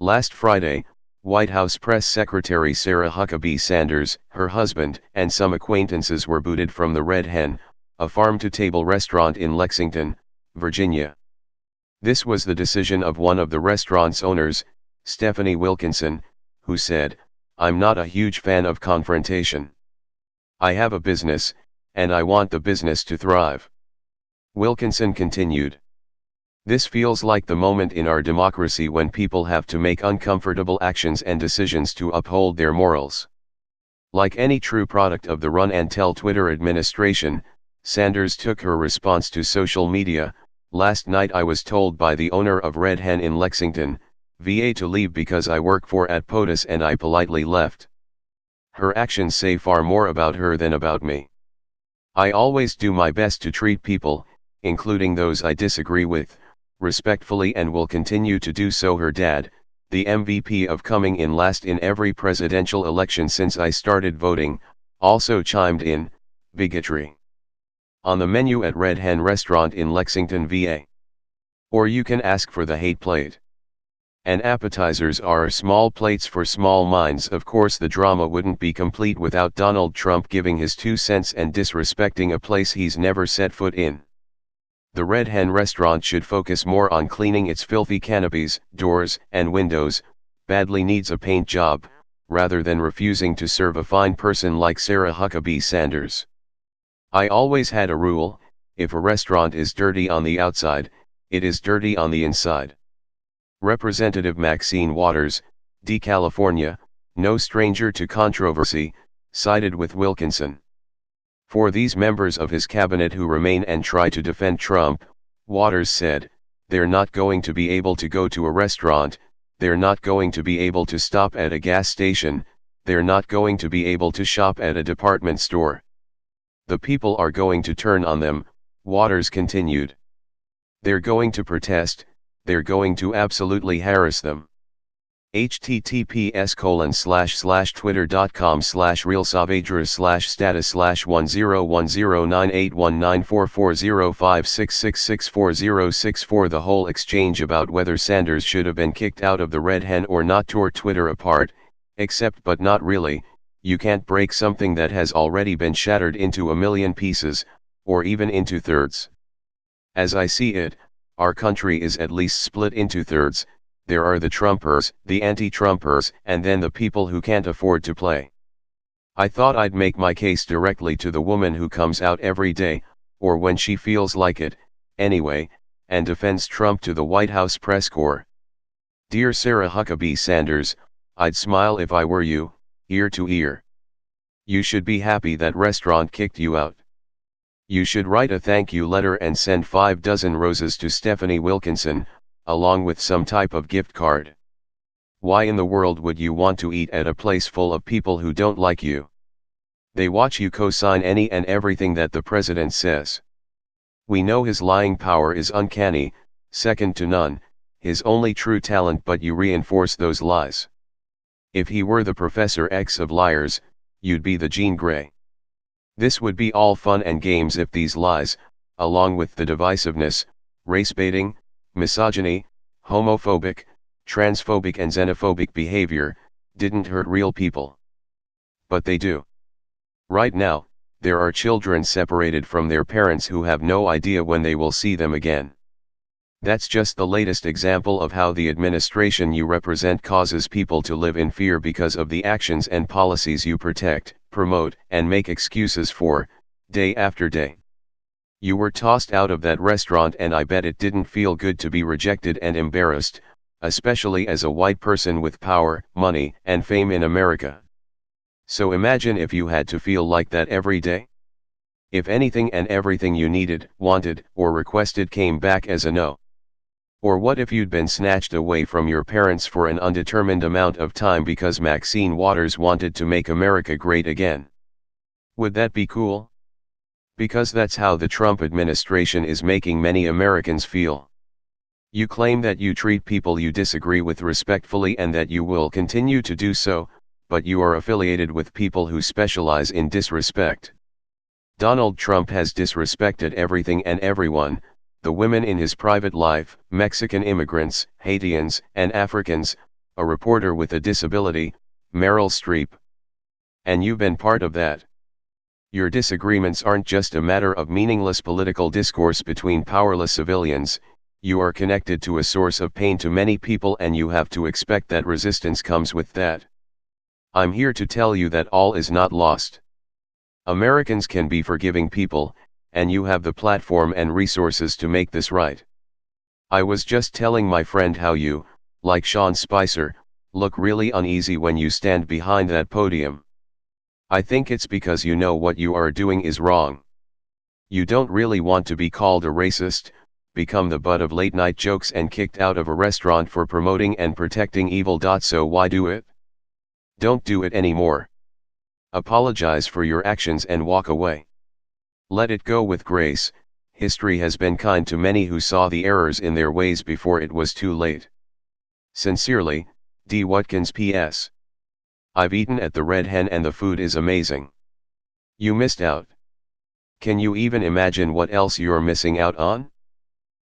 Last Friday, White House Press Secretary Sarah Huckabee Sanders, her husband, and some acquaintances were booted from the Red Hen, a farm-to-table restaurant in Lexington, Virginia. This was the decision of one of the restaurant's owners, Stephanie Wilkinson, who said, "I'm not a huge fan of confrontation. I have a business, and I want the business to thrive." Wilkinson continued. "This feels like the moment in our democracy when people have to make uncomfortable actions and decisions to uphold their morals." Like any true product of the run-and-tell Twitter administration, Sanders took her response to social media. "Last night I was told by the owner of Red Hen in Lexington, VA, to leave because I work for at POTUS, and I politely left. Her actions say far more about her than about me. I always do my best to treat people, including those I disagree with, respectfully, and will continue to do so." Her dad, the MVP of coming in last in every presidential election since I started voting, also chimed in, "Bigotry on the menu at Red Hen restaurant in Lexington, VA. Or you can ask for the hate plate. And appetizers are small plates for small minds." Of course, the drama wouldn't be complete without Donald Trump giving his 2 cents and disrespecting a place he's never set foot in. The Red Hen restaurant should focus more on cleaning its filthy canopies, doors, and windows, badly needs a paint job, rather than refusing to serve a fine person like Sarah Huckabee Sanders. "I always had a rule: if a restaurant is dirty on the outside, it is dirty on the inside." Representative Maxine Waters, D. California, no stranger to controversy, sided with Wilkinson. For these members of his cabinet who remain and try to defend Trump, Waters said, "They're not going to be able to go to a restaurant, they're not going to be able to stop at a gas station, they're not going to be able to shop at a department store. The people are going to turn on them," Waters continued. "They're going to protest, they're going to absolutely harass them." https://twitter.com/realsavageras/status/101981944056664064. The whole exchange about whether Sanders should have been kicked out of the Red Hen or not tore Twitter apart, except but not really. You can't break something that has already been shattered into a million pieces, or even into thirds. As I see it, our country is at least split into thirds. There are the Trumpers, the anti-Trumpers, and then the people who can't afford to play. I thought I'd make my case directly to the woman who comes out every day, or when she feels like it, anyway, and defends Trump to the White House press corps. Dear Sarah Huckabee Sanders, I'd smile if I were you, ear to ear. You should be happy that restaurant kicked you out. You should write a thank you letter and send 5 dozen roses to Stephanie Wilkinson, along with some type of gift card. Why in the world would you want to eat at a place full of people who don't like you? They watch you co-sign any and everything that the president says. We know his lying power is uncanny, second to none, his only true talent, but you reinforce those lies. If he were the Professor X of liars, you'd be the Jean Grey. This would be all fun and games if these lies, along with the divisiveness, race-baiting, misogyny, homophobic, transphobic and xenophobic behavior, didn't hurt real people. But they do. Right now, there are children separated from their parents who have no idea when they will see them again. That's just the latest example of how the administration you represent causes people to live in fear because of the actions and policies you protect, promote, and make excuses for, day after day. You were tossed out of that restaurant, and I bet it didn't feel good to be rejected and embarrassed, especially as a white person with power, money, and fame in America. So imagine if you had to feel like that every day. If anything and everything you needed, wanted, or requested came back as a no. Or what if you'd been snatched away from your parents for an undetermined amount of time because Maxine Waters wanted to make America great again? Would that be cool? Because that's how the Trump administration is making many Americans feel. You claim that you treat people you disagree with respectfully and that you will continue to do so, but you are affiliated with people who specialize in disrespect. Donald Trump has disrespected everything and everyone, the women in his private life, Mexican immigrants, Haitians, and Africans, a reporter with a disability, Meryl Streep. And you've been part of that. Your disagreements aren't just a matter of meaningless political discourse between powerless civilians, you are connected to a source of pain to many people, and you have to expect that resistance comes with that. I'm here to tell you that all is not lost. Americans can be forgiving people, and you have the platform and resources to make this right. I was just telling my friend how you, like Sean Spicer, look really uneasy when you stand behind that podium. I think it's because you know what you are doing is wrong. You don't really want to be called a racist, become the butt of late-night jokes, and kicked out of a restaurant for promoting and protecting evil. So why do it? Don't do it anymore. Apologize for your actions and walk away. Let it go with grace. History has been kind to many who saw the errors in their ways before it was too late. Sincerely, D. Watkins. P.S. I've eaten at the Red Hen and the food is amazing. You missed out. Can you even imagine what else you're missing out on?